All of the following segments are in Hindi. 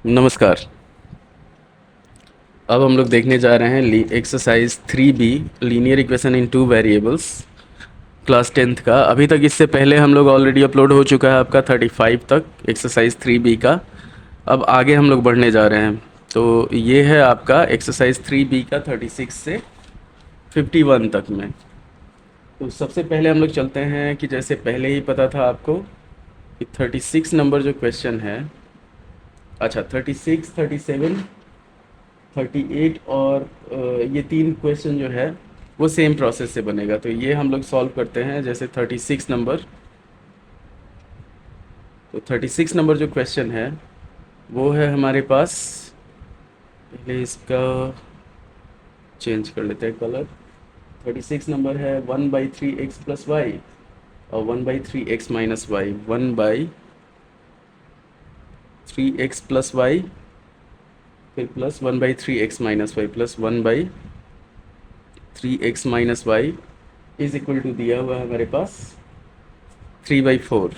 नमस्कार। अब हम लोग देखने जा रहे हैं exercise 3B linear equation in two variables class 10th का। अभी तक इससे पहले हम लोग ऑलरेडी अपलोड हो चुका है आपका 35 तक एक्सरसाइज 3B का। अब आगे हम लोग बढ़ने जा रहे हैं। तो ये है आपका एक्सरसाइज 3B का 36 से 51 तक में। तो सबसे पहले हम लोग चलते हैं कि जैसे पहले ही पता था आपको कि 36 नंबर जो क्वेश्चन है, अच्छा 36, 37, 38 और ये तीन क्वेश्चन जो है वो सेम प्रोसेस से बनेगा। तो ये हम लोग सॉल्व करते हैं। जैसे 36 नंबर, तो 36 नंबर जो क्वेश्चन है वो है हमारे पास, पहले इसका चेंज कर लेते हैं कलर। 36 नंबर है 1/3x प्लस वाई और 1/3x minus y, 1/3x plus y, फिर plus 1/3x minus y plus 1/3x minus Y is equal to दिया हुआ है हमारे पास 3/4,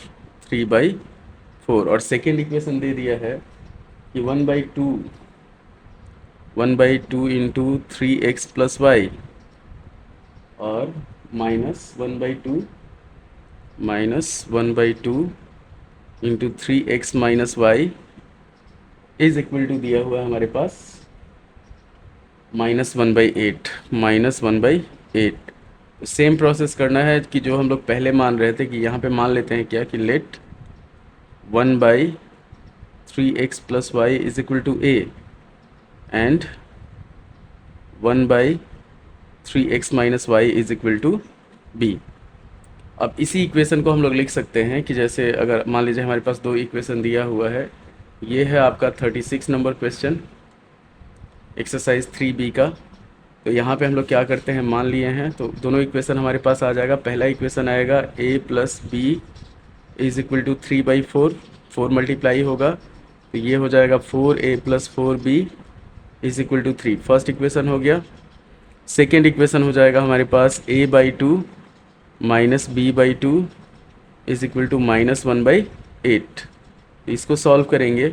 3/4। और सेकेंड इक्वेशन दे दिया है कि 1/2 इंटू 3x प्लस वाई और -1/2 into 3x minus Y is equal to दिया हुआ है हमारे पास -1/8, -1/8। सेम प्रोसेस करना है कि जो हम लोग पहले मान रहे थे, कि यहाँ पे मान लेते हैं क्या कि let 1/3x plus Y is equal to a and 1/3x minus Y is equal to b। अब इसी इक्वेशन को हम लोग लिख सकते हैं कि जैसे अगर मान लीजिए हमारे पास दो इक्वेशन दिया हुआ है। ये है आपका 36 नंबर क्वेश्चन एक्सरसाइज 3B का। तो यहाँ पे हम लोग क्या करते हैं, मान लिए हैं तो दोनों इक्वेशन हमारे पास आ जाएगा। पहला इक्वेशन आएगा a plus B is equal to 3/4, 4 multiply होगा तो ये हो जाएगा 4a plus 4b is equal to 3। First equation हो गया। सेकेंड इक्वेशन हो जाएगा हमारे पास a/2 minus b/2 is equal to -1/8। इसको सॉल्व करेंगे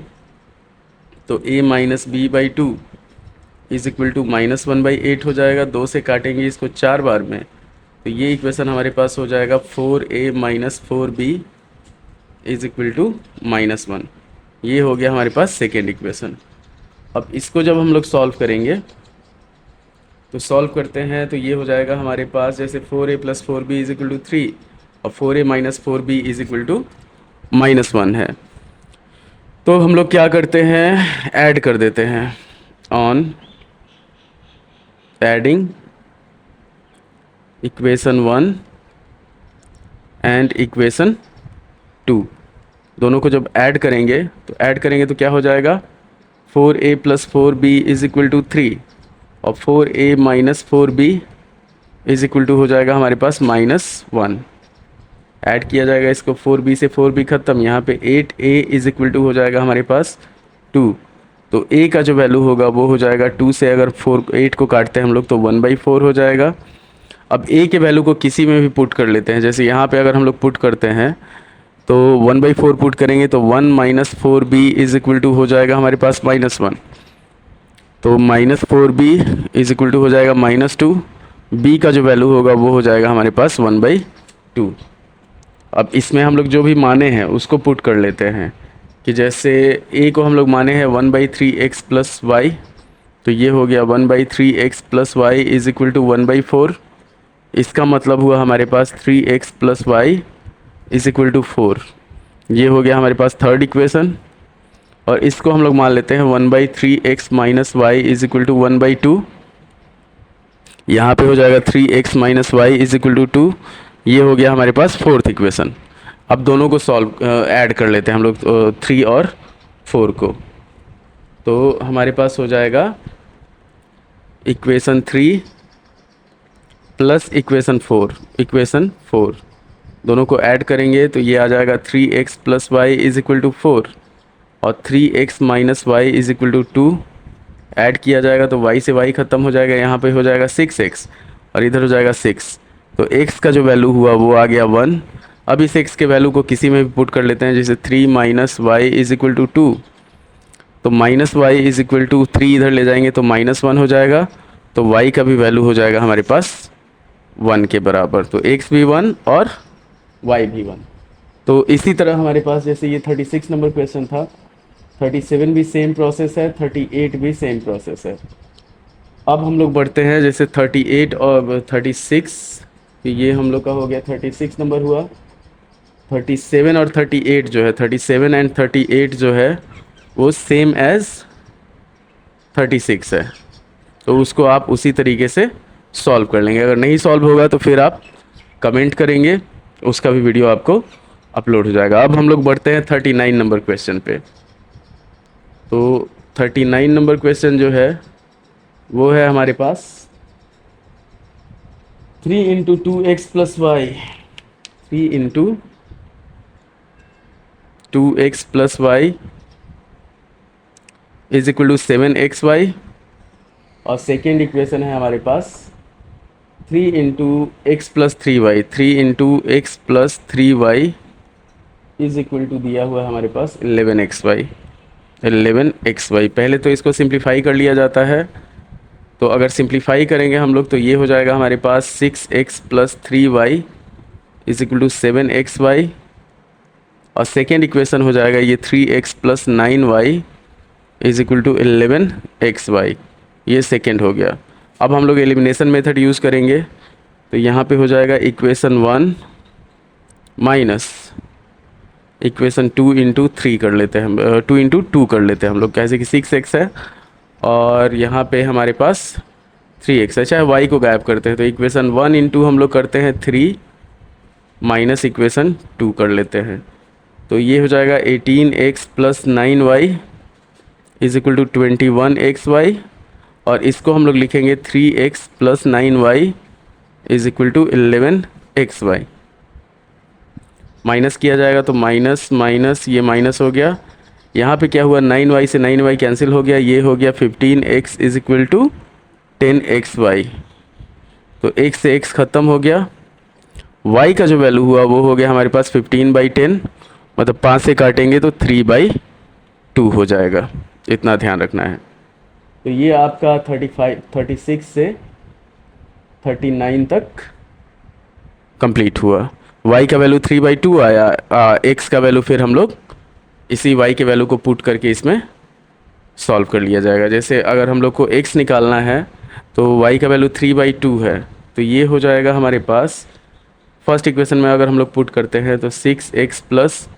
तो a minus b/2 is equal to -1/8 हो जाएगा। 2 से काटेंगे इसको 4 बार में तो ये इक्वेशन हमारे पास हो जाएगा 4a minus 4b is equal to -1। ये हो गया हमारे पास सेकेंड इक्वेशन। अब इसको जब हम लोग सॉल्व करेंगे तो सॉल्व करते हैं तो ये हो जाएगा हमारे पास, जैसे 4a plus 4b is equal to 3 और 4a minus 4b is equal to -1 है। तो हम लोग क्या करते हैं, ऐड कर देते हैं। On adding equation 1 and equation 2, दोनों को जब ऐड करेंगे तो क्या हो जाएगा, 4a plus 4b is equal to 3 और 4a minus 4b is equal to हो जाएगा हमारे पास -1। ऐड किया जाएगा इसको, 4b से 4b ख़त्म, यहाँ पे 8a इज इक्वल टू हो जाएगा हमारे पास 2। तो a का जो वैल्यू होगा वो हो जाएगा 2 से अगर 8 को काटते हैं हम लोग तो 1/4 हो जाएगा। अब a के वैल्यू को किसी में भी पुट कर लेते हैं। जैसे यहाँ पे अगर हम लोग पुट करते हैं तो 1/4 पुट करेंगे तो 1 minus 4b is equal to हो जाएगा हमारे पास -1। तो -4b इज इक्वल टू हो जाएगा -2। b का जो वैल्यू होगा वो हो जाएगा हमारे पास 1/2। अब इसमें हम लोग जो भी माने हैं उसको पुट कर लेते हैं कि जैसे a को हम लोग माने हैं 1/3x प्लस वाई, तो ये हो गया 1/3x plus Y is equal to 1/4। इसका मतलब हुआ हमारे पास 3x plus Y is equal to 4। ये हो गया हमारे पास थर्ड इक्वेशन। और इसको हम लोग मान लेते हैं 1/3x minus Y is equal to 1/2। यहाँ पे हो जाएगा 3x minus Y is equal to 2। ये हो गया हमारे पास फोर्थ इक्वेशन। अब दोनों को सॉल्व ऐड कर लेते हैं हम लोग 3 और 4 को। तो हमारे पास हो जाएगा इक्वेशन 3 प्लस इक्वेशन 4, दोनों को ऐड करेंगे तो ये आ जाएगा 3x plus Y is equal to 4 और 3x minus Y is equal to 2। Add किया जाएगा तो y से y ख़त्म हो जाएगा, यहाँ पे हो जाएगा 6x और इधर हो जाएगा 6। तो x का जो वैल्यू हुआ वो आ गया 1। अब इस x के वैल्यू को किसी में भी पुट कर लेते हैं, जैसे 3 minus Y is equal to 2। तो minus Y is equal to 3 इधर ले जाएंगे तो -1 हो जाएगा, तो y का भी वैल्यू हो जाएगा हमारे पास 1 के बराबर। तो x भी 1 और y भी 1। तो इसी तरह हमारे पास जैसे ये 36 नंबर क्वेश्चन था, 37 भी सेम प्रोसेस है, 38 भी सेम प्रोसेस है। अब हम लोग बढ़ते हैं जैसे 38 और 36, ये हम लोग का हो गया 36 नंबर हुआ। 37 और 38 जो है, 37 एंड 38 जो है वो सेम एज 36 है, तो उसको आप उसी तरीके से सॉल्व कर लेंगे। अगर नहीं सॉल्व होगा तो फिर आप कमेंट करेंगे, उसका भी वीडियो आपको अपलोड हो जाएगा। अब हम लोग बढ़ते हैं 39 नंबर क्वेश्चन पे। तो 39 नंबर क्वेश्चन जो है वो है हमारे पास 3 into 2x plus Y, 3 into 2x plus Y is equal to 7xy, और सेकेंड इक्वेशन है हमारे पास 3 into X plus 3y, 3 into X plus 3y is equal to दिया हुआ है हमारे पास 11xy, 11xy। पहले तो इसको सिंप्लीफाई कर लिया जाता है, तो अगर सिंप्लीफाई करेंगे हम लोग तो ये हो जाएगा हमारे पास 6x plus 3y is equal to 7xy, और सेकेंड इक्वेशन हो जाएगा ये 3x plus 9y is equal to 11xy, ये सेकेंड हो गया। अब हम लोग एलिमिनेशन मेथड यूज़ करेंगे, तो यहाँ पे हो जाएगा इक्वेशन 1 माइनस इक्वेशन 2 इंटू 3 कर लेते हैं हम, 2 इंटू 2 कर लेते हैं हम लोग, कैसे कि 6x है और यहाँ पे हमारे पास 3x है, चाहे y को गायब करते हैं। तो इक्वेशन 1 इंटू हम लोग करते हैं 3 माइनस इक्वेशन 2 कर लेते हैं, तो ये हो जाएगा 18x plus 9y is equal to 21xy, और इसको हम लोग लिखेंगे 3x plus 9y is equal to 11xy। Minus किया जाएगा तो माइनस माइनस ये माइनस हो गया, यहाँ पे क्या हुआ 9y से 9y कैंसिल हो गया, ये हो गया 15x is equal to 10xy, तो x से x ख़त्म हो गया। y का जो वैल्यू हुआ वो हो गया हमारे पास 15/10, मतलब 5 से काटेंगे तो 3/2 हो जाएगा, इतना ध्यान रखना है। तो ये आपका 36 से 39 तक कंप्लीट हुआ। y का वैल्यू 3/2 आया, x का वैल्यू फिर हम लोग इसी y के वैल्यू को पुट करके इसमें सॉल्व कर लिया जाएगा। जैसे अगर हम लोग को x निकालना है तो y का वैल्यू 3/2 है, तो ये हो जाएगा हमारे पास फर्स्ट इक्वेशन में अगर हम लोग पुट करते हैं तो 6x plus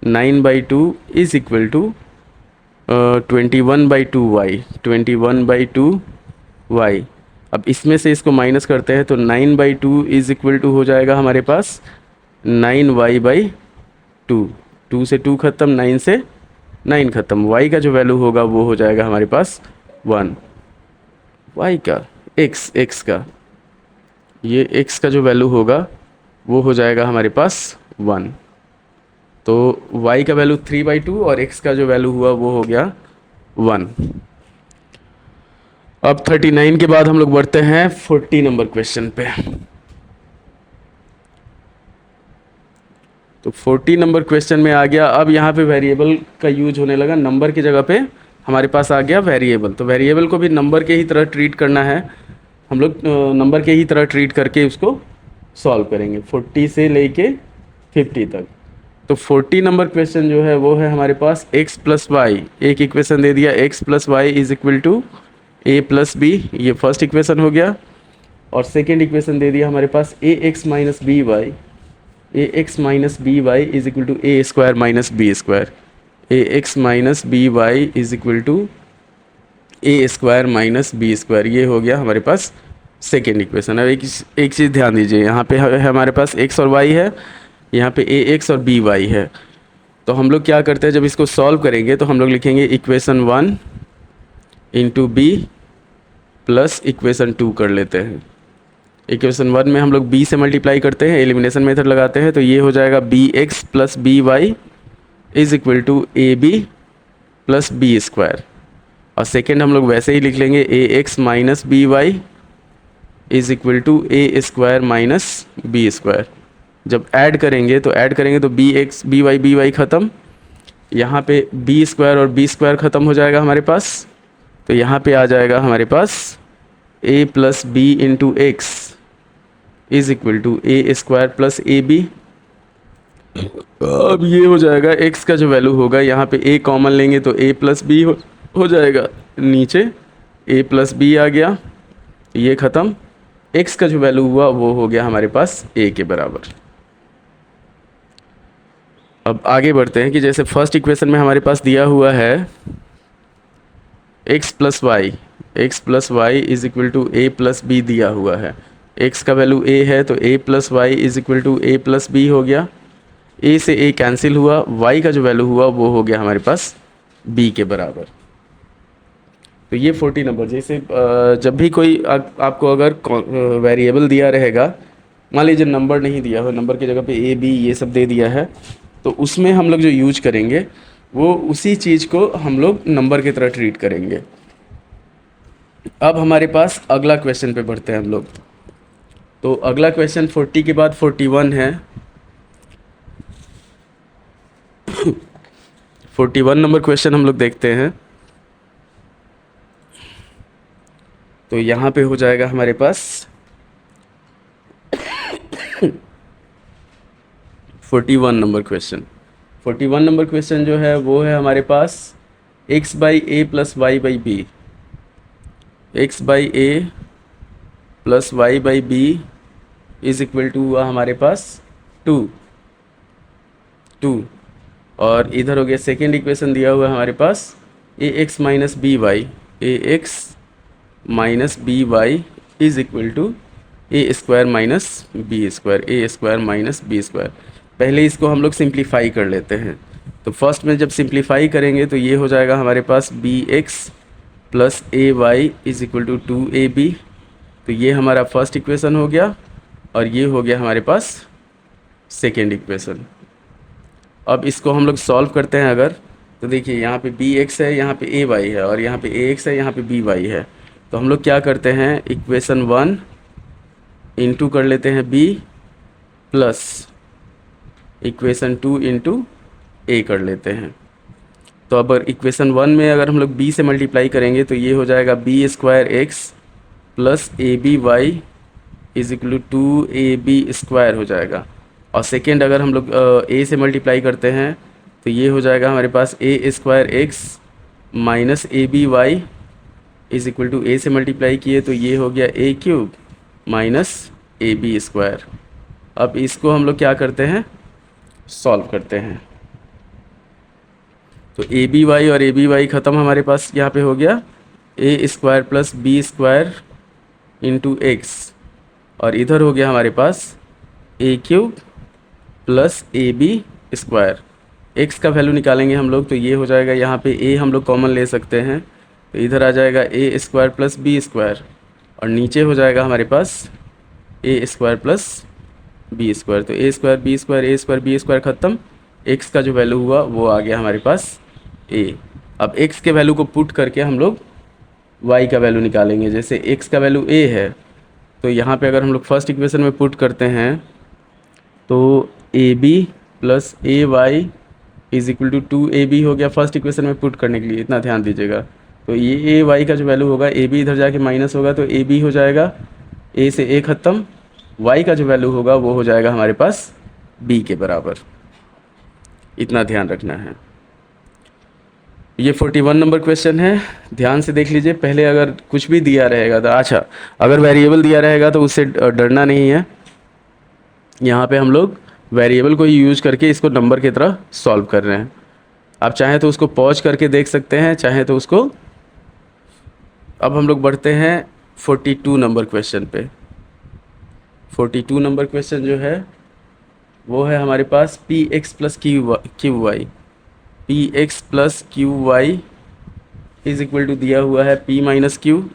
9/2 is equal to 21/2y, 21/2y। अब इसमें से इसको माइनस करते हैं तो 9/2 इज इक्वल टू हो जाएगा हमारे पास 9y/2, 2 से 2 ख़त्म, 9 से 9 ख़त्म। y का जो वैल्यू होगा वो हो जाएगा हमारे पास 1, y का x का, ये x का जो वैल्यू होगा वो हो जाएगा हमारे पास 1, तो y का वैल्यू 3/2 और x का जो वैल्यू हुआ वो हो गया 1। अब 39 के बाद हम लोग बढ़ते हैं 40 नंबर क्वेश्चन पे। तो 40 नंबर क्वेश्चन में आ गया, अब यहाँ पे वेरिएबल का यूज होने लगा, नंबर की जगह पे हमारे पास आ गया वेरिएबल। तो वेरिएबल को भी नंबर के ही तरह ट्रीट करना है हम लोग, नंबर के ही तरह ट्रीट करके उसको सॉल्व करेंगे 40 से लेके 50 तक। तो 40 नंबर क्वेश्चन जो है वो है हमारे पास x प्लस वाई, एक इक्वेशन दे दिया x plus Y is equal to a plus B, ये फर्स्ट इक्वेशन हो गया, और सेकेंड इक्वेशन दे दिया हमारे पास ax minus B Y, ax minus B Y is equal to a square minus B square, ax minus B Y is equal to a square minus B square, ये हो गया हमारे पास सेकेंड इक्वेशन। अब एक चीज़ ध्यान दीजिए, यहाँ पे हमारे पास x और y है, यहाँ पे ax और by है। तो हम लोग क्या करते हैं, जब इसको सॉल्व करेंगे तो हम लोग लिखेंगे equation 1 into B plus equation 2 कर लेते हैं। इक्वेशन 1 में हम लोग b से मल्टीप्लाई करते हैं, एलिमिनेशन मेथड लगाते हैं, तो ये हो जाएगा bx plus by is equal to ab plus B square, और सेकेंड हम लोग वैसे ही लिख लेंगे ax minus by is equal to a square minus B square. जब ऐड करेंगे तो बी वाई ख़त्म, यहाँ पे बी स्क्वायर और बी स्क्वायर ख़त्म हो जाएगा हमारे पास, तो यहाँ पे आ जाएगा हमारे पास a plus B into X is equal to A square plus A B. अब ये हो जाएगा x का जो वैल्यू होगा, यहाँ पे a कॉमन लेंगे तो a प्लस बी हो जाएगा, नीचे a प्लस बी आ गया, ये ख़त्म। x का जो वैल्यू हुआ वो हो गया हमारे पास a के बराबर। अब आगे बढ़ते हैं कि जैसे फर्स्ट इक्वेशन में हमारे पास दिया हुआ है x plus Y is equal to A plus B दिया हुआ है। x का वैल्यू a है तो a plus Y is equal to A plus B हो गया, a से a कैंसिल हुआ, y का जो वैल्यू हुआ वो हो गया हमारे पास b के बराबर। तो ये 40 नंबर, जैसे जब भी कोई आपको अगर वेरिएबल दिया रहेगा, मान लीजिए नंबर नहीं दिया हो, नंबर की जगह पे a b ये सब दे दिया है, तो उसमें हम लोग जो यूज करेंगे वो उसी चीज़ को हम लोग नंबर की तरह ट्रीट करेंगे। अब हमारे पास अगला क्वेश्चन पे बढ़ते हैं हम लोग। तो अगला क्वेश्चन 40 के बाद 41 है। 41 नंबर क्वेश्चन हम लोग देखते हैं। तो यहाँ पे हो जाएगा हमारे पास 41 नंबर क्वेश्चन। 41 नंबर क्वेश्चन जो है वो है हमारे पास x by A plus Y by B, x by A plus Y by B is equal to हुआ हमारे पास 2 और इधर हो गया सेकेंड इक्वेशन दिया हुआ है हमारे पास a x minus B y, a x minus B Y is equal to A square minus B square, a square minus B square. पहले इसको हम लोग सिंप्लीफाई कर लेते हैं। तो फर्स्ट में जब सिंप्लीफाई करेंगे तो ये हो जाएगा हमारे पास b x plus A Y is equal to 2ab। तो ये हमारा फर्स्ट इक्वेशन हो गया और ये हो गया हमारे पास सेकेंड इक्वेशन। अब इसको हम लोग सॉल्व करते हैं अगर, तो देखिए यहाँ पे बी एक्स है, यहाँ पे ए वाई है, और यहाँ पे ए एक्स है, यहाँ पे बी वाई है। तो हम लोग क्या करते हैं, इक्वेशन 1 इंटू कर लेते हैं b plus equation 2 into a कर लेते हैं। तो अब इक्वेशन 1 में अगर हम लोग b से मल्टीप्लाई करेंगे तो ये हो जाएगा B square x plus A B Y is equal to 2ab square हो जाएगा। और सेकेंड अगर हम लोग a से मल्टीप्लाई करते हैं तो ये हो जाएगा हमारे पास ए square x minus a B Y is equal to a से मल्टीप्लाई किए तो ये हो गया a cube minus a B square. अब इसको हम लोग क्या करते हैं, सॉल्व करते हैं। तो ए बी वाई और ए बी वाई ख़त्म हमारे पास यहाँ पे हो गया a square plus B square into x, और इधर हो गया हमारे पास ए cube plus A B square. X का वैल्यू निकालेंगे हम लोग तो ये हो जाएगा, यहाँ पे ए हम लोग कॉमन ले सकते हैं तो इधर आ जाएगा ए स्क्वायर प्लस बी स्क्वायर, और नीचे हो जाएगा हमारे पास ए स्क्वायर प्लस बी स्क्वायर। तो ए square B square, a square B square ख़त्म, एक्स का जो वैल्यू हुआ वो आ गया हमारे पास ए। अब एक्स के वैल्यू को पुट करके हम लोग वाई का वैल्यू निकालेंगे। जैसे एक्स का वैल्यू ए है तो यहाँ पे अगर हम लोग फर्स्ट इक्वेशन में पुट करते हैं तो A B plus A Y is equal to 2ab हो गया फर्स्ट इक्वेशन में पुट करने के लिए, इतना ध्यान दीजिएगा। तो ये ए वाई का जो वैल्यू होगा, ए बी इधर जाके माइनस होगा तो ए बी हो जाएगा, ए से ए ख़त्म, वाई का जो वैल्यू होगा वो हो जाएगा हमारे पास बी के बराबर। इतना ध्यान रखना है। ये 41 नंबर क्वेश्चन है, ध्यान से देख लीजिए। पहले अगर कुछ भी दिया रहेगा तो अच्छा, अगर वेरिएबल दिया रहेगा तो उससे डरना नहीं है। यहाँ पे हम लोग वेरिएबल को यूज़ करके इसको नंबर की तरह सॉल्व कर रहे हैं। आप चाहें तो उसको पॉज करके देख सकते हैं, चाहें तो उसको। अब हम लोग बढ़ते हैं 42 नंबर क्वेश्चन पे। 42 नंबर क्वेश्चन जो है वो है हमारे पास p x plus q y, p x plus q Y is equal to दिया हुआ है पी माइनस क्यू,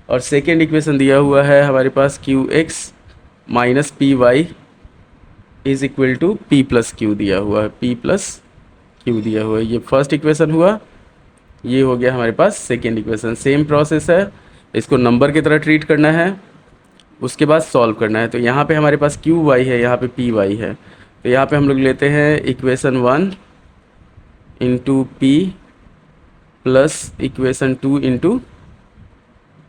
और सेकेंड इक्वेशन दिया हुआ है हमारे पास q x minus P Y is equal to P plus q दिया हुआ है, पी प्लस क्यू दिया हुआ है। ये फर्स्ट इक्वेशन हुआ, ये हो गया हमारे पास सेकेंड इक्वेशन। सेम प्रोसेस है, इसको नंबर की तरह ट्रीट करना है, उसके बाद सॉल्व करना है। तो यहाँ पे हमारे पास क्यू वाई है, यहाँ पे पी वाई है। तो यहाँ पे हम लोग लेते हैं equation 1 into P plus equation 2 into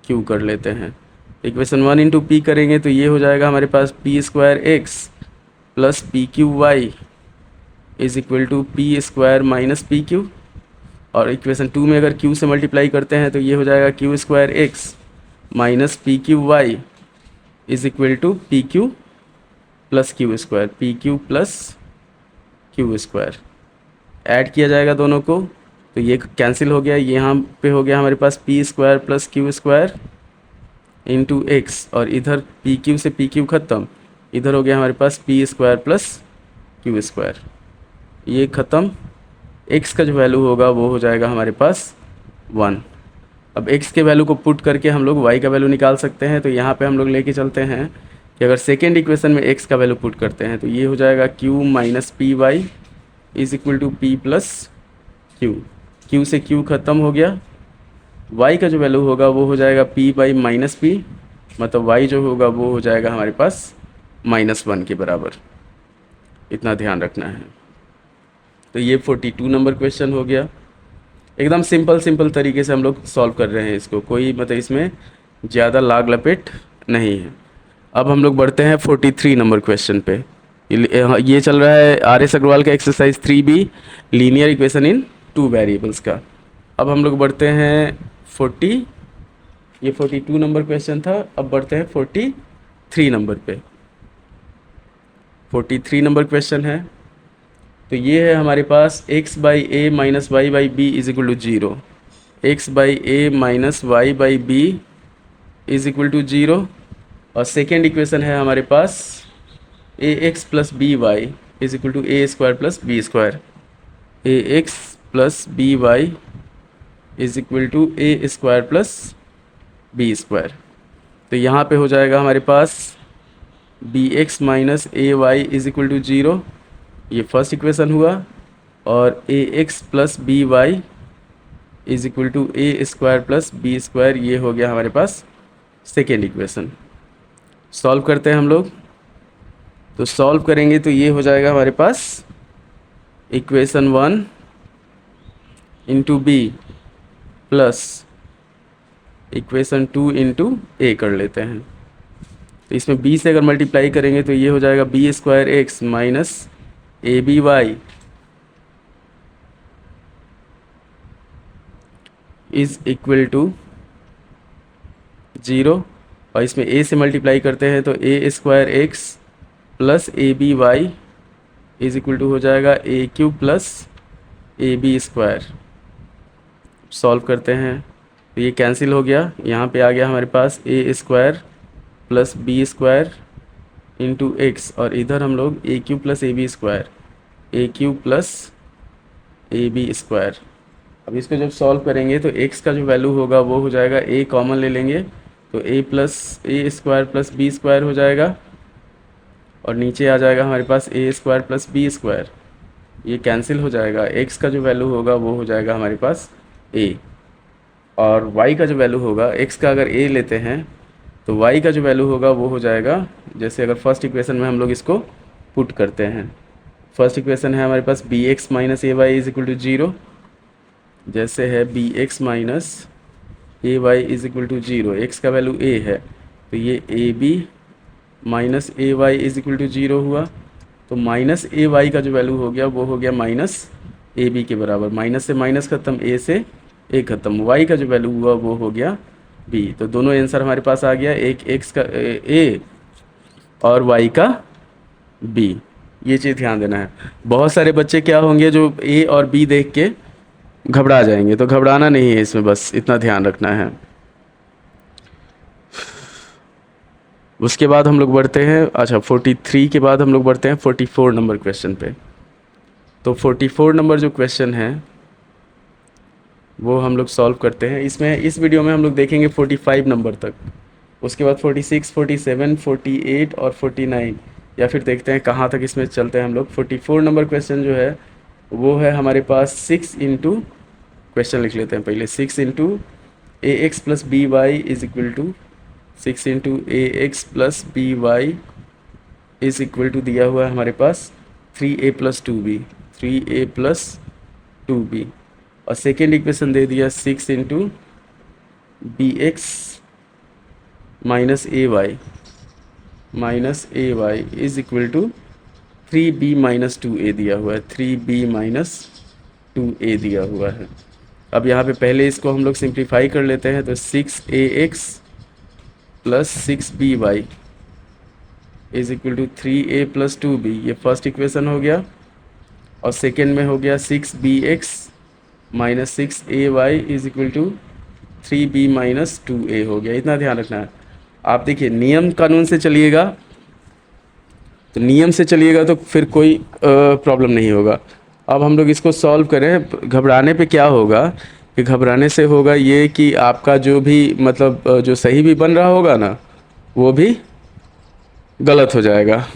Q कर लेते हैं। इक्वेशन 1 इंटू पी करेंगे तो ये हो जाएगा हमारे पास p square x plus p Q Y is equal to p square minus P q. और इक्वेशन 2 में अगर क्यू से मल्टीप्लाई करते हैं तो ये हो जाएगा Q square x minus P Q Y is equal to P Q plus Q square, P Q plus Q square. Add किया जाएगा दोनों को तो ये कैंसिल हो गया, यहाँ पे हो गया हमारे पास p square plus Q square into x, और इधर पी क्यू से पी क्यू ख़त्म, इधर हो गया हमारे पास p square plus Q square. ये ख़त्म, x का जो वैल्यू होगा वो हो जाएगा हमारे पास 1। अब x के वैल्यू को पुट करके हम लोग y का वैल्यू निकाल सकते हैं। तो यहाँ पे हम लोग लेके चलते हैं कि अगर सेकेंड इक्वेशन में x का वैल्यू पुट करते हैं तो ये हो जाएगा q minus P Y is equal to P plus Q. q से q ख़त्म हो गया, y का जो वैल्यू होगा वो हो जाएगा p बाई माइनस पी, मतलब y जो होगा वो हो जाएगा हमारे पास -1 के बराबर। इतना ध्यान रखना है। तो ये 42 नंबर क्वेश्चन हो गया। एकदम सिंपल तरीके से हम लोग सॉल्व कर रहे हैं इसको, कोई मतलब इसमें ज़्यादा लाग लपेट नहीं है। अब हम लोग बढ़ते हैं 43 नंबर क्वेश्चन पे। ये चल रहा है RS अग्रवाल का exercise 3B linear equation in 2 variables का। अब हम लोग बढ़ते हैं 42 नंबर क्वेश्चन था, अब बढ़ते हैं 43 नंबर पे। 43 नंबर क्वेश्चन है, तो ये है हमारे पास x by a minus y by B is equal to 0, x by a minus y by B is equal to 0। और सेकेंड इक्वेशन है हमारे पास a x plus B Y is equal to A square plus B square, a x plus B Y is equal to A square plus B square. तो यहाँ पे हो जाएगा हमारे पास b x minus A Y is equal to 0, ये फर्स्ट इक्वेशन हुआ। और a x plus B Y is equal to A square plus B square, ये हो गया हमारे पास सेकेंड इक्वेशन। सॉल्व करते हैं हम लोग, तो सॉल्व करेंगे तो ये हो जाएगा हमारे पास equation 1 into B plus equation 2 into a कर लेते हैं। तो इसमें b से अगर मल्टीप्लाई करेंगे तो ये हो जाएगा B square x minus a B Y is equal to 0, और इसमें a से मल्टीप्लाई करते हैं तो ए square x plus A B Y is equal to हो जाएगा a q plus A B square. Solve करते हैं तो ये कैंसिल हो गया, यहाँ पे आ गया हमारे पास ए square plus B square into x, और इधर हम लोग a q plus A B square, a q plus A B square. अब इसको जब सॉल्व करेंगे तो x का जो वैल्यू होगा वो हो जाएगा, a कॉमन ले लेंगे तो a plus A square plus B square हो जाएगा, और नीचे आ जाएगा हमारे पास ए स्क्वायर प्लस बी स्क्वायर, ये कैंसिल हो जाएगा। x का जो वैल्यू होगा वो हो जाएगा हमारे पास a, और y का जो वैल्यू होगा, x का अगर a लेते हैं तो y का जो वैल्यू होगा वो हो जाएगा, जैसे अगर फर्स्ट इक्वेशन में हम लोग इसको पुट करते हैं, फर्स्ट इक्वेशन है हमारे पास b x minus A Y is equal to 0, जैसे है b x minus A Y is equal to 0, x का वैल्यू a है तो ये a B minus A Y is equal to 0 हुआ। तो माइनस ए वाई का जो वैल्यू हो गया वो हो गया माइनस ए बी के बराबर, माइनस से माइनस खत्म, a से a खत्म, y का जो वैल्यू हुआ वो हो गया b। तो दोनों आंसर हमारे पास आ गया, एक x का a और y का b। ये चीज़ ध्यान देना है। बहुत सारे बच्चे क्या होंगे जो a और b देख के घबरा जाएंगे, तो घबराना नहीं है इसमें, बस इतना ध्यान रखना है। उसके बाद हम लोग बढ़ते हैं, अच्छा 43 के बाद हम लोग बढ़ते हैं 44 नंबर क्वेश्चन पे। तो 44 नंबर जो क्वेश्चन है वो हम लोग सॉल्व करते हैं। इसमें इस वीडियो में हम लोग देखेंगे 45 नंबर तक, उसके बाद 46, 47, 48 और 49, या फिर देखते हैं कहाँ तक इसमें चलते हैं हम लोग। 44 नंबर क्वेश्चन जो है वो है हमारे पास 6 इंटू, क्वेश्चन लिख लेते हैं पहले, 6 into A x plus B Y is equal to 6 into A x plus B Y is equal to दिया हुआ है हमारे पास 3a+2b, 3a+2b, और सेकेंड इक्वेशन दे दिया 6 into B x minus A Y is equal to 3b-2a दिया हुआ है, 3b-2a दिया हुआ है। अब यहाँ पे पहले इसको हम लोग सिंप्लीफाई कर लेते हैं, तो 6ax plus 6by is equal to 3a+2b, ये फर्स्ट इक्वेशन हो गया, और सेकेंड में हो गया 6bx minus 6ay is equal to 3b-2a हो गया। इतना ध्यान रखना है। आप देखिए नियम कानून से चलिएगा, तो नियम से चलिएगा तो फिर कोई प्रॉब्लम नहीं होगा। अब हम लोग इसको सॉल्व करें। घबराने पे क्या होगा कि घबराने से होगा ये कि आपका जो भी मतलब जो सही भी बन रहा होगा ना, वो भी गलत हो जाएगा।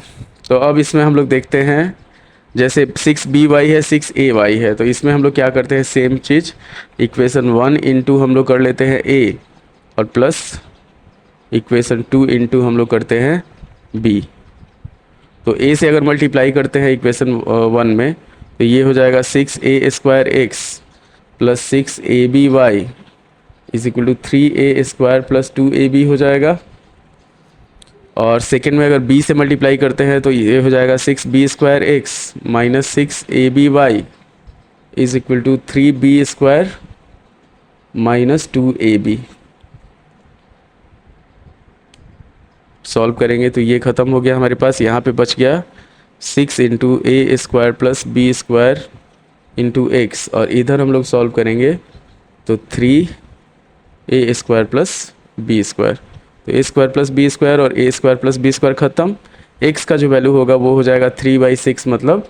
तो अब इसमें हम लोग देखते हैं, जैसे 6by है 6ay है, तो इसमें हम लोग क्या करते हैं, सेम चीज़ इक्वेशन 1 इंटू हम लोग कर लेते हैं a, और प्लस इक्वेशन 2 इंटू हम लोग करते हैं b। तो a से अगर मल्टीप्लाई करते हैं इक्वेशन 1 में, तो ये हो जाएगा 6a² x plus 6ab(y) is equal to 3a² plus 2ab हो जाएगा। और सेकेंड में अगर b से मल्टीप्लाई करते हैं तो ये हो जाएगा 6b² x minus 6ab(y) is equal to 3b² minus 2ab। Solve करेंगे तो ये ख़त्म हो गया हमारे पास। यहाँ पे बच गया 6 into a² plus b² into x, और इधर हम लोग सॉल्व करेंगे तो 3a² प्लस b², तो a² प्लस b² और a² प्लस b² ख़त्म। x का जो वैल्यू होगा वो हो जाएगा 3/6 मतलब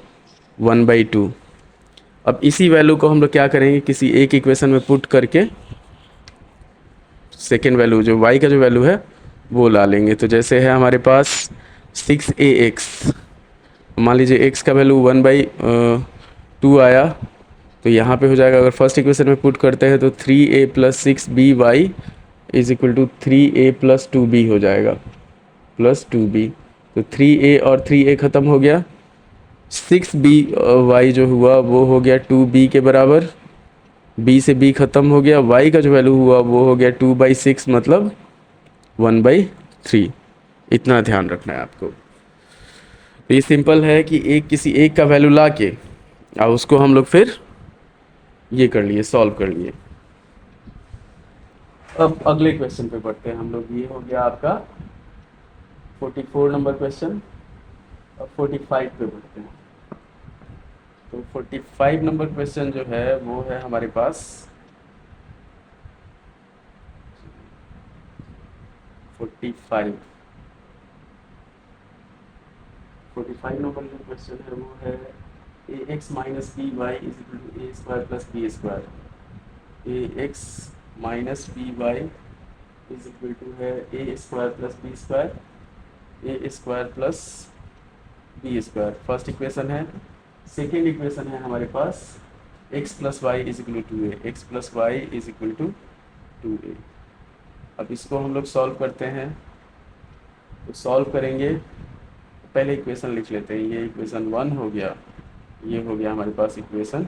1/2। अब इसी वैल्यू को हम लोग क्या करेंगे, किसी एक इक्वेशन में पुट करके सेकेंड वैल्यू जो y का जो वैल्यू है वो ला लेंगे। तो जैसे है हमारे पास 6ax, मान लीजिए x का वैल्यू 1/2 आया, तो यहाँ पे हो जाएगा, अगर फर्स्ट इक्वेशन में पुट करते हैं तो 3a plus 6by is equal to 3a plus 2b हो जाएगा, प्लस 2b। तो 3a और 3a ख़त्म हो गया, 6by जो हुआ वो हो गया 2b के बराबर, b से b ख़त्म हो गया, y का जो वैल्यू हुआ वो हो गया 2/6 मतलब 1/3। इतना ध्यान रखना है आपको। तो ये सिंपल है कि किसी एक का वैल्यू ला के और उसको हम लोग फिर ये कर लिए, सॉल्व कर लिए। अब अगले क्वेश्चन पे बढ़ते हैं हम लोग। ये हो गया आपका 44 नंबर क्वेश्चन। अब 45 पे बढ़ते हैं। तो 45 नंबर क्वेश्चन जो है वो है हमारे पास 45 नंबर जो क्वेश्चन है वो है ax minus B Y is equal to a square plus b square. ax minus B Y is equal to है a square plus b square, a square plus b square first equation है। सेकेंड इक्वेशन है हमारे पास x plus Y is equal to 2a, x plus Y is equal to 2a। अब इसको हम लोग सॉल्व करते हैं। तो सॉल्व करेंगे, पहले इक्वेशन लिख लेते हैं। ये इक्वेशन 1 हो गया, ये हो गया हमारे पास इक्वेशन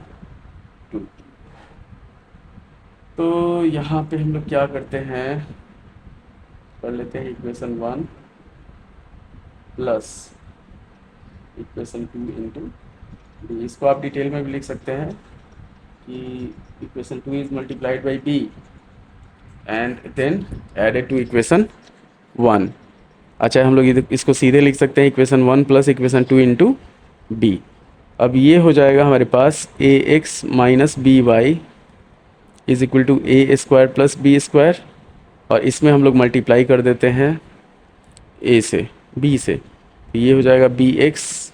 2। तो यहाँ पे हम लोग क्या करते हैं, कर लेते हैं equation 1 plus equation 2 into D. इसको आप डिटेल में भी लिख सकते हैं कि equation 2 is multiplied by B and then added to equation 1। अच्छा, हम लोग इसको सीधे लिख सकते हैं equation 1 plus equation 2 into B. अब ये हो जाएगा हमारे पास ax minus B Y is equal to a square plus b square, और इसमें हम लोग मल्टीप्लाई कर देते हैं a से b से। तो ये हो जाएगा bx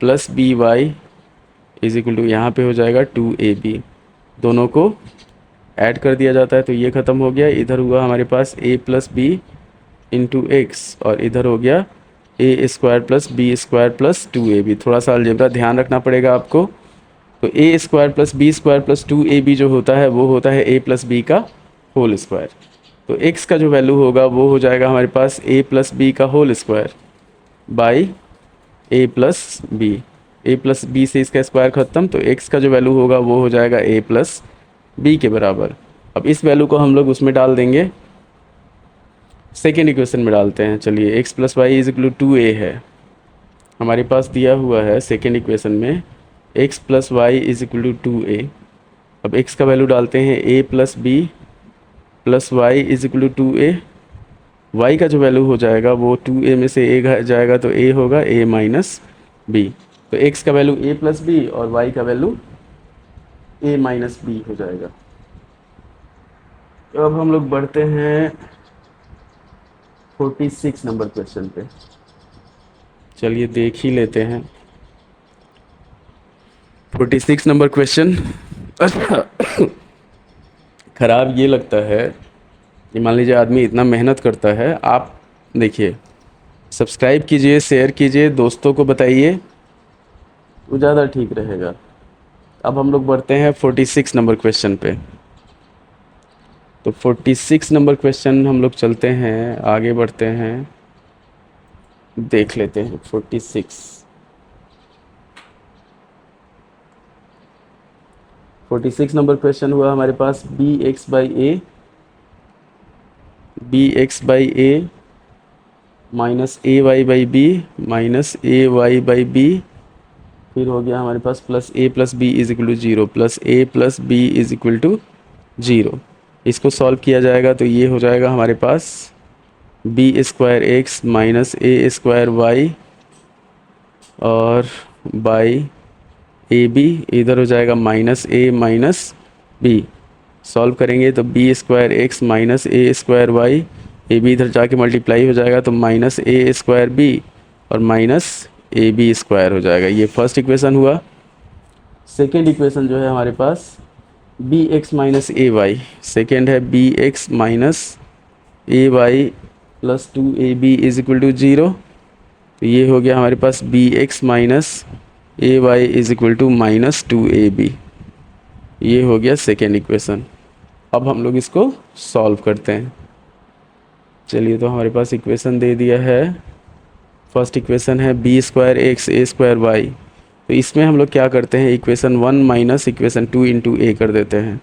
plus B Y is equal to, यहाँ पर हो जाएगा 2ab। दोनों को ऐड कर दिया जाता है तो ये ख़त्म हो गया। इधर हुआ हमारे पास a plus B into x, और इधर हो गया a square plus B square plus 2ab। थोड़ा सा अलजेब्रा ध्यान रखना पड़ेगा आपको। तो a square plus B square plus 2ab जो होता है वो होता है a प्लस बी का होल स्क्वायर। तो x का जो वैल्यू होगा वो हो जाएगा हमारे पास a प्लस बी का whole square by a plus B. A plus B से इसका स्क्वायर ख़त्म, तो एक्स का जो वैल्यू होगा वो हो जाएगा ए प्लस बी के बराबर। अब इस वैल्यू को हम लोग उसमें डाल देंगे, सेकेंड इक्वेशन में डालते हैं। चलिए x plus Y is equal to a है हमारे पास दिया हुआ है सेकेंड इक्वेशन में, x plus Y is equal to two a. अब एक्स का वैल्यू डालते हैं a plus b plus Y is equal to two a. Y का जो वैल्यू हो जाएगा वो टू ए में से ए जाएगा तो ए होगा ए माइनस बी। तो एक्स का वैल्यू ए प्लस बी और वाई का वैल्यू ए माइनस बी हो जाएगा। तो अब हम लोग बढ़ते हैं 46 नंबर क्वेश्चन पे। चलिए देख ही लेते हैं 46 नंबर क्वेश्चन। ख़राब ये लगता है कि मान लीजिए आदमी इतना मेहनत करता है, आप देखिए सब्सक्राइब कीजिए, शेयर कीजिए, दोस्तों को बताइए, वो ज़्यादा ठीक रहेगा। अब हम लोग बढ़ते हैं 46 नंबर क्वेश्चन पे। तो 46 नंबर क्वेश्चन हम लोग चलते हैं, आगे बढ़ते हैं, देख लेते हैं 46 नंबर क्वेश्चन हुआ हमारे पास b x by a minus A y by b minus A y by b, फिर हो गया हमारे पास plus a plus B is equal to zero, plus a plus B is equal to zero. इसको सॉल्व किया जाएगा तो ये हो जाएगा हमारे पास बी स्क्वायर एक्स माइनस ए स्क्वायर वाई और बाई ए बी, इधर हो जाएगा minus a minus b. Solve करेंगे तो b square x minus A square y, a B इधर जाके मल्टीप्लाई हो जाएगा तो माइनस ए स्क्वायर बी और माइनस ए बी स्क्वायर हो जाएगा। ये फर्स्ट इक्वेशन हुआ। सेकेंड इक्वेशन जो है हमारे पास बी एक्स माइनस ए वाई, सेकेंड है b x minus A y plus two A b is equal to zero. तो ये हो गया हमारे पास b x minus A Y is equal to minus two A B. ये हो गया सेकेंड इक्वेशन। अब हम लोग इसको सॉल्व करते हैं। चलिए तो हमारे पास इक्वेशन दे दिया है। फर्स्ट इक्वेशन है b square x a square y, तो इसमें हम लोग क्या करते हैं, equation one minus equation two into a कर देते हैं।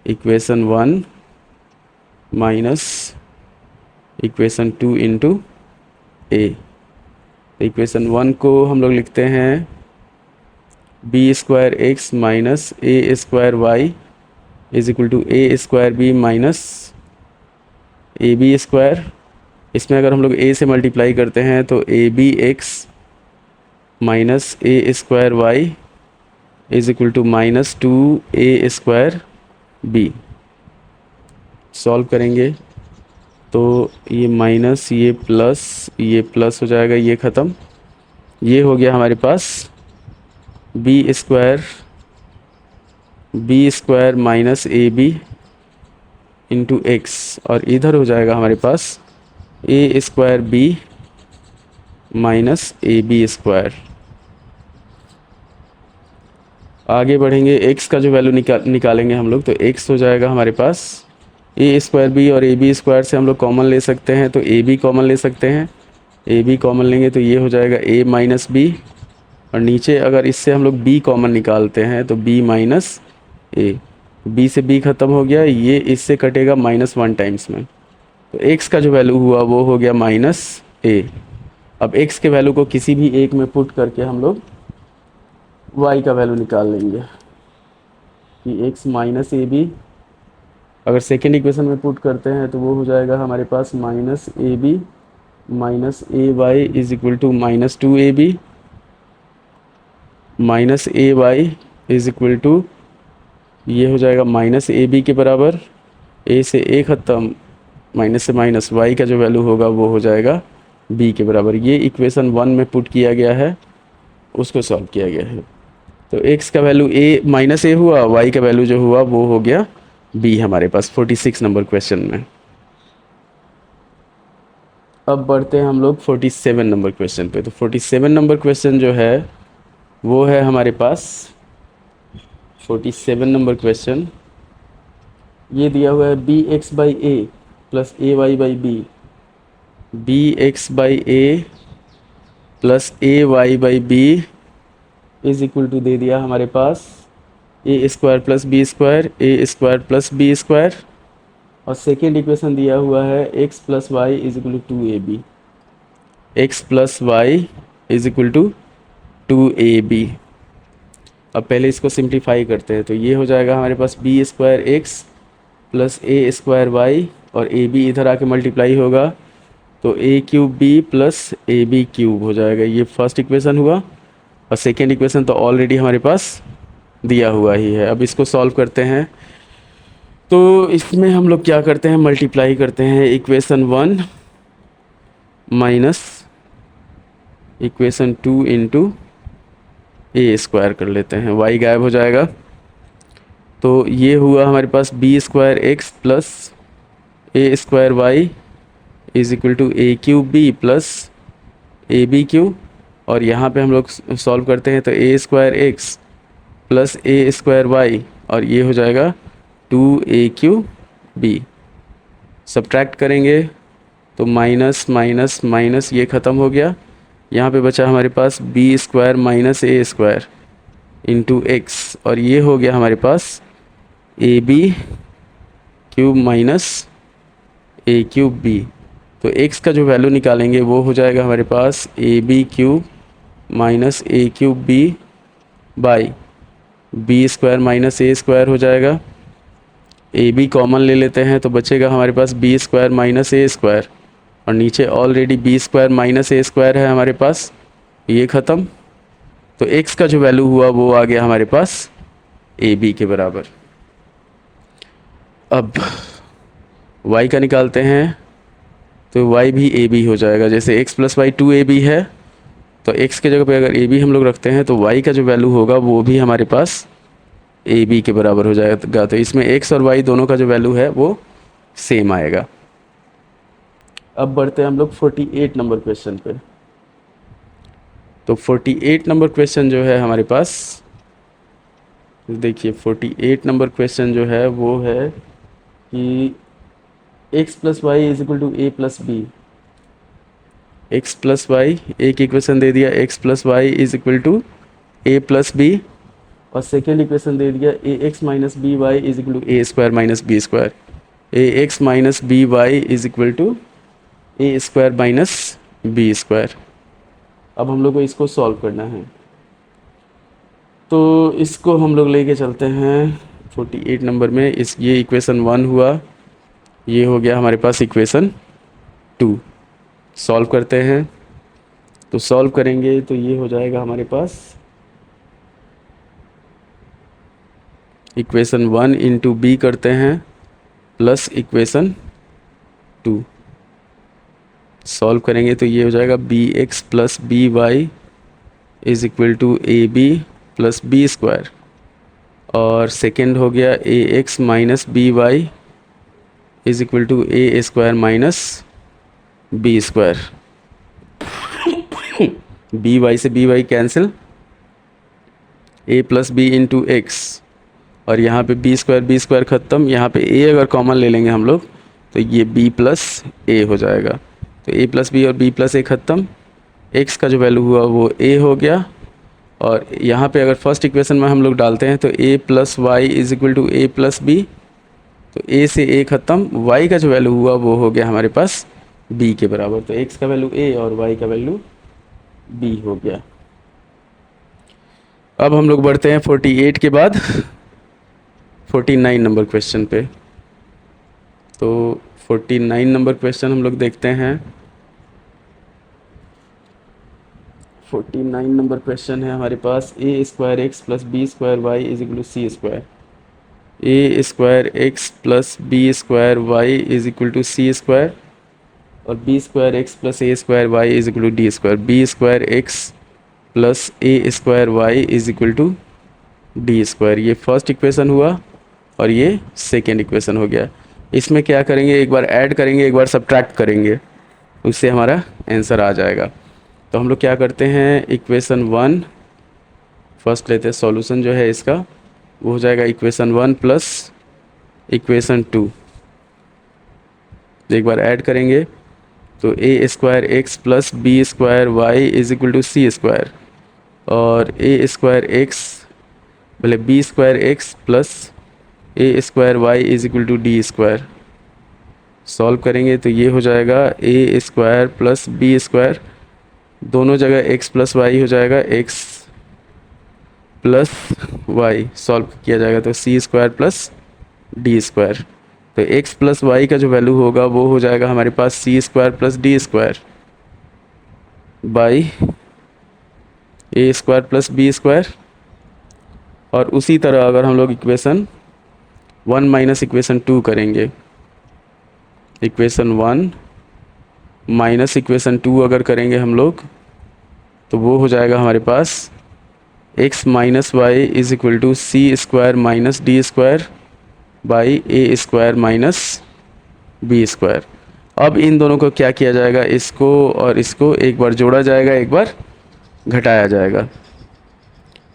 Equation one minus equation two into a. Equation one को हम लोग लिखते हैं b square x minus A square Y is equal to A square b minus a B square. इसमें अगर हम लोग ए से मल्टीप्लाई करते हैं तो A B x minus A square Y is equal to minus two A square B. Solve करेंगे तो ये माइनस ये प्लस हो जाएगा, ये ख़त्म। ये हो गया हमारे पास B square minus a b into x, और इधर हो जाएगा हमारे पास ए square b minus a B square. आगे बढ़ेंगे, एक्स का जो वैल्यू निकालेंगे हम लोग, तो एक्स हो जाएगा हमारे पास ए स्क्वायर बी और ए बी स्क्वायर से हम लोग कॉमन ले सकते हैं, तो ए बी कॉमन ले सकते हैं। ए बी कॉमन लेंगे तो ये हो जाएगा ए माइनस बी, और नीचे अगर इससे हम लोग b कॉमन निकालते हैं तो b माइनस ए, b से b ख़त्म हो गया, ये इससे कटेगा माइनस वन टाइम्स में, तो x का जो वैल्यू हुआ वो हो गया माइनस ए। अब x के वैल्यू को किसी भी एक में पुट करके हम लोग y का वैल्यू निकाल लेंगे कि x माइनस ए बी, अगर सेकेंड इक्वेशन में पुट करते हैं तो वो हो जाएगा हमारे पास minus a B minus A Y is equal to minus two A B, minus A Y is equal to ये हो जाएगा माइनस ए बी के बराबर, ए से ए ख़त्म, माइनस से माइनस, वाई का जो वैल्यू होगा वो हो जाएगा बी के बराबर। ये इक्वेशन वन में पुट किया गया है, उसको सॉल्व किया गया है। तो एक्स का वैल्यू ए माइनस ए हुआ, वाई का वैल्यू जो हुआ वो हो गया बी हमारे पास 46 नंबर क्वेश्चन में। अब बढ़ते हैं हम लोग 47 नंबर क्वेश्चन पे। तो 47 नंबर क्वेश्चन जो है वो है हमारे पास 47 नंबर क्वेश्चन, ये दिया हुआ है b x by A plus A y by b, b x by A plus A y by B is equal to दे दिया हमारे पास ए square plus B square, a square plus B square, और सेकेंड इक्वेशन दिया हुआ है x plus Y is equal to 2ab, x plus Y is equal to 2ab। अब पहले इसको सिंप्लीफाई करते हैं, तो ये हो जाएगा हमारे पास बी स्क्वायर एक्स प्लस ए स्क्वायर वाई, और ए बी इधर आके मल्टीप्लाई होगा तो a cube B plus A b cube हो जाएगा। ये फर्स्ट इक्वेशन हुआ, और सेकेंड इक्वेशन तो ऑलरेडी हमारे पास दिया हुआ ही है। अब इसको सॉल्व करते हैं, तो इसमें हम लोग क्या करते हैं, मल्टीप्लाई करते हैं equation 1 minus equation 2 into A square कर लेते हैं, वाई गायब हो जाएगा। तो ये हुआ हमारे पास B square x plus A square Y is equal to A cube B plus A b cube, और यहाँ पे हम लोग सॉल्व करते हैं तो ए स्क्वायर एक्स प्लस ए स्क्वायर वाई, और ये हो जाएगा 2a बी। सब्ट्रैक्ट करेंगे तो माइनस माइनस माइनस ये ख़त्म हो गया, यहाँ पे बचा हमारे पास बी स्क्वायर माइनस ए स्क्वायर इंटू एक्स, और ये हो गया हमारे पास ए बी क्यूब माइनस ए क्यूब बी। तो एक्स का जो वैल्यू निकालेंगे वो हो जाएगा हमारे पास ए b cube minus A cube b by B square minus A square हो जाएगा। ए बी कॉमन ले लेते हैं तो बचेगा हमारे पास बी स्क्वायर माइनस ए स्क्वायर, और नीचे ऑलरेडी बी स्क्वायर माइनस ए स्क्वायर है हमारे पास, ये ख़त्म। तो एक्स का जो वैल्यू हुआ वो आ गया हमारे पास ए बी के बराबर। अब y का निकालते हैं तो y भी ए बी हो जाएगा। जैसे x प्लस वाई 2ab है, तो x के जगह पे अगर a b हम लोग रखते हैं तो y का जो वैल्यू होगा वो भी हमारे पास ए बी के बराबर हो जाएगा। तो इसमें x और y दोनों का जो वैल्यू है वो सेम आएगा। अब बढ़ते हैं हम लोग 48 नंबर क्वेश्चन पे। तो 48 नंबर क्वेश्चन जो है हमारे पास, देखिए 48 नंबर क्वेश्चन जो है वो है कि x plus Y is equal to A plus B. X plus Y, एक इक्वेशन दे दिया x plus Y is equal to A plus b, और सेकेंड इक्वेशन दे दिया a x minus B Y is equal to A square minus B square. A x minus B Y is equal to A square minus B square. अब हम लोग को इसको सॉल्व करना है, तो इसको हम लोग लेके चलते हैं 48 नंबर में। ये इक्वेशन 1 हुआ, ये हो गया हमारे पास इक्वेशन 2। सॉल्व करते हैं, तो सॉल्व करेंगे तो ये हो जाएगा हमारे पास इक्वेशन 1 इंटू बी करते हैं प्लस इक्वेशन 2। सॉल्व करेंगे तो ये हो जाएगा b x plus B Y is equal to A B plus B square, और सेकेंड हो गया a x minus B Y is equal to A square minus B square. B y से b y cancel, a plus B into x, और यहाँ पे बी स्क्वायर ख़त्म, यहाँ पे ए अगर कॉमन ले लेंगे हम लोग तो ये बी प्लस ए हो जाएगा। तो ए प्लस बी और बी प्लस ए ख़त्म, एक्स का जो वैल्यू हुआ वो ए हो गया, और यहाँ पे अगर फर्स्ट इक्वेशन में हम लोग डालते हैं तो a plus Y is equal to A plus b, तो ए से ए ख़त्म, वाई का जो वैल्यू हुआ वो हो गया हमारे पास बी के बराबर। तो एक्स का वैल्यू ए और वाई का वैल्यू बी हो गया। अब हम लोग बढ़ते हैं 48 के बाद 49 नंबर क्वेश्चन पे। तो 49 नंबर क्वेश्चन हम लोग देखते हैं। 49 नंबर क्वेश्चन है हमारे पास ए square x plus B square Y is equal to C square. A square x plus B square Y is equal to C square, और B square x plus A square Y is equal to d square. B square x plus A square Y is equal to d square. ये फर्स्ट इक्वेशन हुआ, और ये सेकेंड इक्वेशन हो गया। इसमें क्या करेंगे, एक बार ऐड करेंगे, एक बार सब्ट्रैक्ट करेंगे, उससे हमारा आंसर आ जाएगा। तो हम लोग क्या करते हैं, इक्वेशन 1 फर्स्ट लेते हैं, सॉल्यूशन जो है इसका वो हो जाएगा इक्वेशन 1 प्लस इक्वेशन 2। एक बार ऐड करेंगे तो ए square x plus B square Y is equal to C square, और ए स्क्वायर एक्स भले b square x plus A square Y is equal to d square. Solve करेंगे तो ये हो जाएगा ए स्क्वायर प्लस बी स्क्वायर, दोनों जगह एक्स प्लस वाई हो जाएगा, एक्स प्लस वाई सॉल्व किया जाएगा तो c square plus d square. तो एक्स प्लस वाई का जो वैल्यू होगा वो हो जाएगा हमारे पास c square plus d square by A square plus B square. और उसी तरह अगर हम लोग इक्वेशन 1 माइनस इक्वेशन 2 करेंगे, इक्वेशन 1 माइनस इक्वेशन 2 अगर करेंगे हम लोग तो वो हो जाएगा हमारे पास x minus Y is equal to C square minus D square by A square minus B square. अब इन दोनों को क्या किया जाएगा, इसको और इसको एक बार जोड़ा जाएगा, एक बार घटाया जाएगा।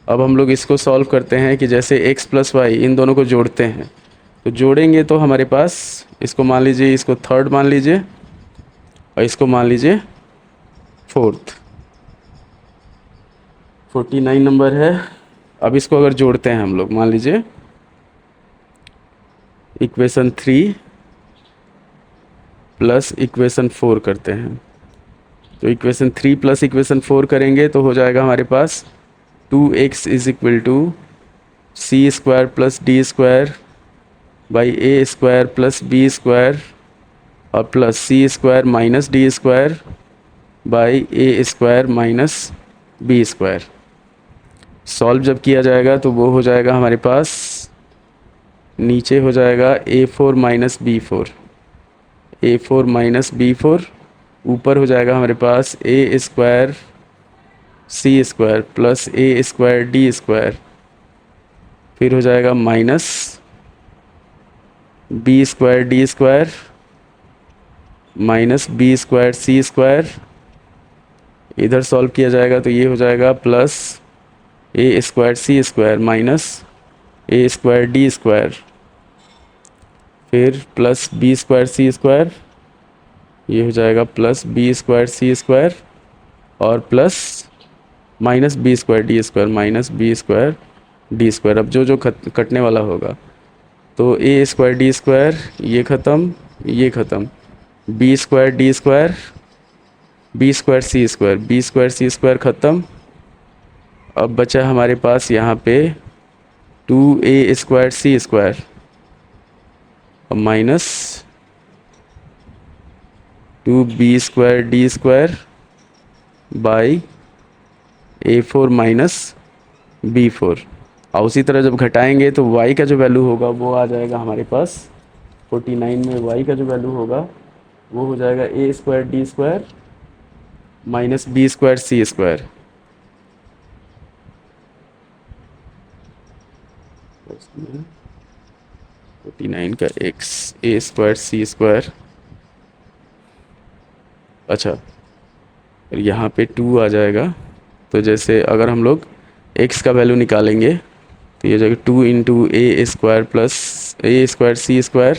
अब हम लोग इसको सॉल्व करते हैं कि जैसे x प्लस वाई इन दोनों को जोड़ते हैं, तो जोड़ेंगे तो हमारे पास इसको मान लीजिए, इसको थर्ड मान लीजिए और इसको मान लीजिए फोर्थ, 49 नंबर है। अब इसको अगर जोड़ते हैं हम लोग, मान लीजिए इक्वेशन 3 प्लस इक्वेशन 4 करते हैं, तो इक्वेशन 3 प्लस इक्वेशन 4 करेंगे तो हो जाएगा हमारे पास 2x is equal to C square plus d square by A square plus B square और plus c square minus D square by A square minus B square. Solve जब किया जाएगा तो वो हो जाएगा हमारे पास, नीचे हो जाएगा a4 minus b4, a4 minus b4, ऊपर हो जाएगा हमारे पास ए स्क्वायर सी स्क्वायर प्लस ए स्क्वायर डी स्क्वायर, फिर हो जाएगा minus B square D square minus B square C square. इधर सॉल्व किया जाएगा तो ये हो जाएगा प्लस ए स्क्वायर सी स्क्वायर माइनस ए स्क्वायर डी स्क्वायर, फिर plus B square C square, ये हो जाएगा plus B square C square और plus minus B square D square minus B square D square. अब जो जो कटने वाला होगा तो ए स्क्वायर डी स्क्वायर ये ख़त्म, ये ख़त्म, B square D square, B square C square, B square C square ख़त्म। अब बचा हमारे पास यहाँ पे 2a स्क्वायर सी स्क्वायर और minus 2b square D square by a4 minus b4। और उसी तरह जब घटाएंगे तो y का जो वैल्यू होगा वो आ जाएगा हमारे पास 49 में, y का जो वैल्यू होगा वो हो जाएगा a square D square minus B square C square. 49 का x a square C square, अच्छा और यहाँ पे 2 आ जाएगा। तो जैसे अगर हम लोग x का वैल्यू निकालेंगे तो ये जाएगा 2 into A square plus A square C square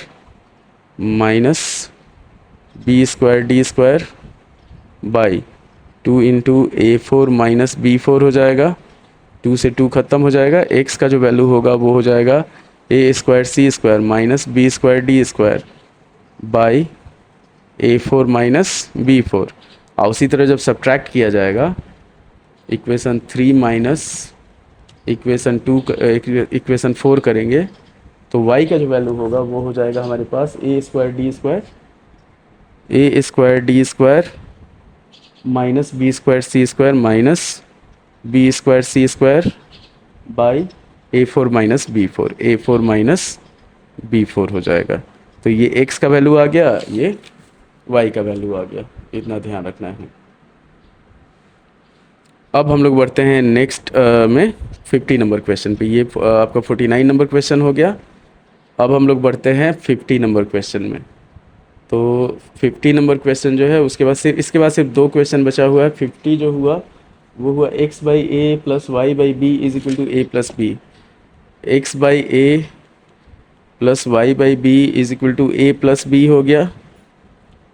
minus B square D square by 2 into a4 minus b4 हो जाएगा, 2 से 2 ख़त्म हो जाएगा। x का जो वैल्यू होगा वो हो जाएगा ए square C square minus B square D square by a4 minus b4। और उसी तरह जब सब्ट्रैक्ट किया जाएगा इक्वेशन 3 माइनस इक्वेशन 2 इक्वेशन 4 करेंगे तो y का जो वैल्यू होगा वो हो जाएगा हमारे पास ए square D square minus B square C square minus B square C square by a4 minus b4, a4 minus b4 हो जाएगा। तो ये x का वैल्यू आ गया, ये y का वैल्यू आ गया, इतना ध्यान रखना है। अब हम लोग बढ़ते हैं नेक्स्ट में 50 नंबर क्वेश्चन पे। ये आपका 49 नंबर क्वेश्चन हो गया। अब हम लोग बढ़ते हैं 50 नंबर क्वेश्चन में। तो 50 नंबर क्वेश्चन जो है उसके बाद इसके बाद सिर्फ 2 क्वेश्चन बचा हुआ है। 50 जो हुआ वो हुआ x by A plus Y by B is equal to A plus B, x by A plus Y by B is equal to A plus B हो गया।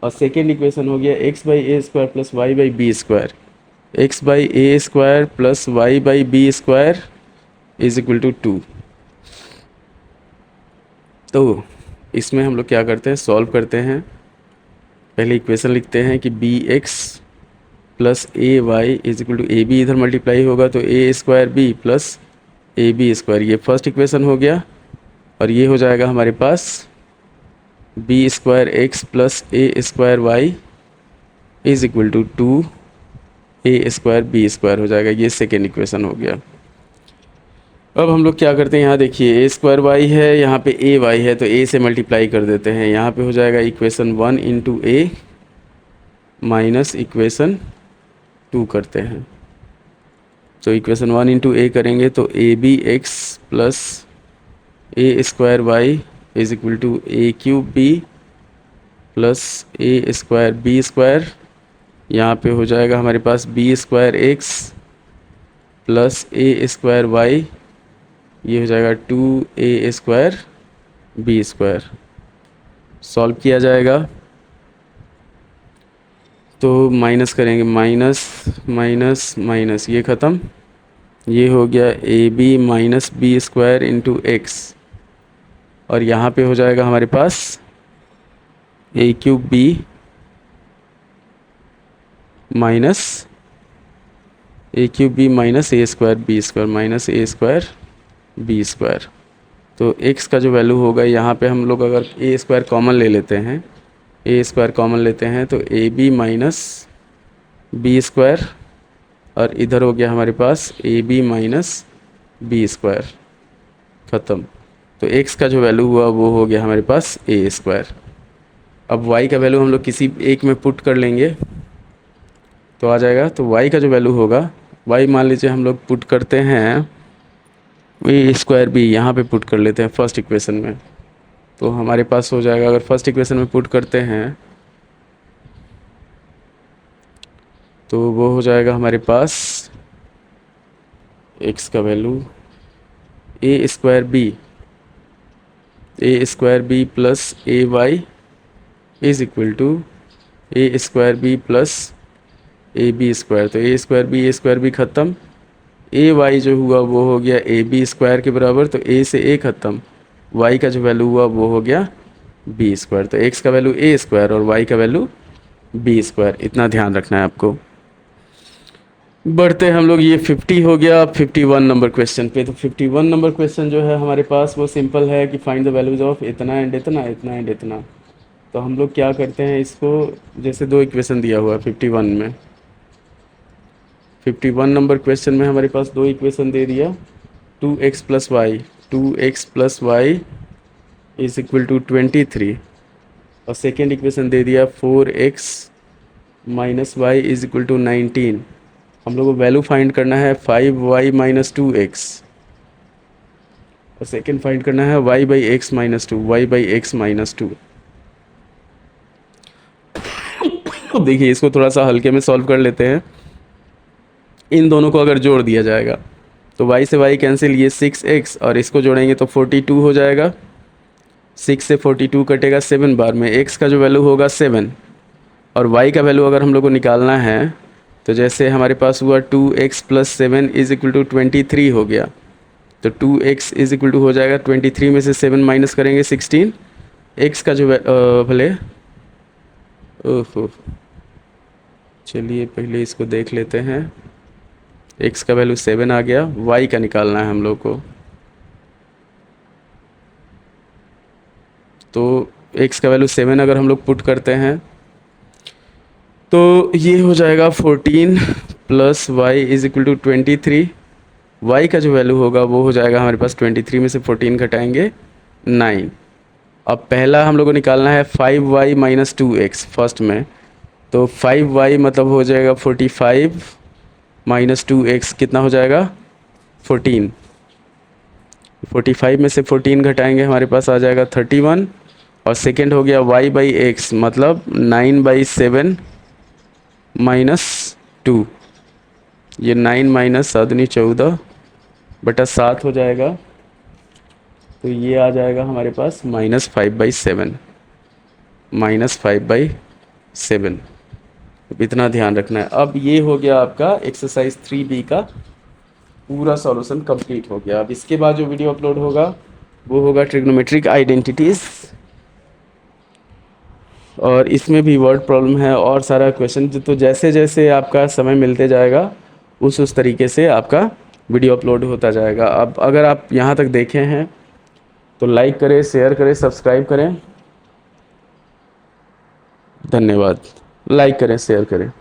और सेकेंड इक्वेशन हो गया X by A square plus Y by B square X by A square plus Y by B square is equal to 2। तो इसमें हम लोग क्या करते हैं, सॉल्व करते हैं। पहले इक्वेशन लिखते हैं कि B x plus A Y is equal to A B, इधर मल्टीप्लाई होगा तो ए square B plus A B square, ये फर्स्ट इक्वेशन हो गया। और ये हो जाएगा हमारे पास B square x plus A square Y is equal to 2 A square B square हो जाएगा, ये सेकेंड इक्वेशन हो गया। अब हम लोग क्या करते हैं, यहाँ देखिए ए स्क्वायर वाई है, यहाँ पे ए वाई है, तो ए से मल्टीप्लाई कर देते हैं। यहाँ पे हो जाएगा इक्वेशन 1 इंटू ए माइनस इक्वेशन 2 करते हैं। तो इक्वेशन 1 इंटू ए करेंगे तो A B x plus A square Y is equal to A cube B plus A square B square. यहाँ पे हो जाएगा हमारे पास बी स्क्वायर एक्स प्लस ए स्क्वायर वाई, ये हो जाएगा 2 A square B square. Solve किया जाएगा तो माइनस करेंगे, माइनस माइनस माइनस, ये ख़त्म। ये हो गया A B minus B square into x, और यहाँ पे हो जाएगा हमारे पास ए क्यूब बी माइनस ए क्यूब बी माइनस ए स्क्वायर बी स्क्वायर माइनस ए स्क्वायर बी स्क्वायर। तो x का जो वैल्यू होगा, यहाँ पे हम लोग अगर ए स्क्वायर कॉमन ले लेते हैं, ए स्क्वायर कॉमन लेते हैं तो A B minus B square, और इधर हो गया हमारे पास A B minus B square, ख़त्म। तो x का जो वैल्यू हुआ वो हो गया हमारे पास ए स्क्वायर। अब y का वैल्यू हम लोग किसी एक में पुट कर लेंगे तो आ जाएगा। तो y का जो वैल्यू होगा, y मान लीजिए हम लोग पुट करते हैं ए स्क्वायर बी, यहाँ पे पुट कर लेते हैं फर्स्ट इक्वेशन में, तो हमारे पास हो जाएगा, अगर फर्स्ट इक्वेशन में पुट करते हैं तो वो हो जाएगा हमारे पास x का value A square B plus A Y is equal to A square B plus A B square. तो ए स्क्वायर बी ख़त्म, ए वाई जो हुआ वो हो गया ए बी स्क्वायर के बराबर, तो ए से ए ख़त्म, वाई का जो वैल्यू हुआ वो हो गया बी स्क्वायर। तो एक्स का वैल्यू ए स्क्वायर और वाई का वैल्यू बी स्क्वायर, इतना ध्यान रखना है आपको। बढ़ते हम लोग, ये 50 हो गया। 51 नंबर क्वेश्चन पे। तो 51 नंबर क्वेश्चन जो है हमारे पास वो सिंपल है कि फाइंड द वैल्यूज ऑफ इतना एंड इतना, इतना एंड इतना। तो हम लोग क्या करते हैं इसको, जैसे दो इक्वेशन दिया हुआ है 51 में, 51 नंबर क्वेश्चन में हमारे पास दो इक्वेशन दे दिया, 2x plus Y is equal to 23, और सेकेंड इक्वेशन दे दिया 4x minus Y is equal to 19। हम लोग को वैल्यू फाइंड करना है 5y माइनस 2x, और सेकेंड फाइंड करना है y by X minus 2, Y by X minus 2। देखिए इसको थोड़ा सा हल्के में सॉल्व कर लेते हैं। इन दोनों को अगर जोड़ दिया जाएगा तो y से y कैंसिल, ये 6x, और इसको जोड़ेंगे तो 42 हो जाएगा। 6 से 42 कटेगा 7 बार में, x का जो वैल्यू होगा 7, और y का वैल्यू अगर हम लोग को निकालना है तो जैसे हमारे पास हुआ 2x plus 7 is equal to 23 हो गया। तो 2x इज इक्वल टू हो जाएगा 23 में से 7 माइनस करेंगे 16, x का जो भले, ओहो चलिए पहले इसको देख लेते हैं। x का वैल्यू 7 आ गया, y का निकालना है हम लोग को। तो x का वैल्यू 7 अगर हम लोग पुट करते हैं तो ये हो जाएगा 14 plus Y is equal to 23। y का जो वैल्यू होगा वो हो जाएगा हमारे पास 23 में से 14 घटाएंगे 9। अब पहला हम लोग को निकालना है 5y माइनस 2x फर्स्ट में, तो 5y मतलब हो जाएगा 45 माइनस 2x कितना हो जाएगा 14। 45 में से 14 घटाएंगे हमारे पास आ जाएगा 31, और सेकेंड हो गया y बाई एक्स मतलब 9/7 माइनस 2, ये 9 माइनस 7×14 बटा 7 हो जाएगा। तो ये आ जाएगा हमारे पास -5/7, -5/7। तो इतना ध्यान रखना है। अब ये हो गया आपका एक्सरसाइज 3B का पूरा सॉल्यूशन कंप्लीट हो गया। अब इसके बाद जो वीडियो अपलोड होगा वो होगा ट्रिग्नोमेट्रिक आइडेंटिटीज़, और इसमें भी वर्ड प्रॉब्लम है और सारा क्वेश्चन। तो जैसे जैसे आपका समय मिलते जाएगा उस तरीके से आपका वीडियो अपलोड होता जाएगा। अब अगर आप यहाँ तक देखे हैं तो लाइक करें, शेयर करें, सब्सक्राइब करें। धन्यवाद। लाइक करें, शेयर करें।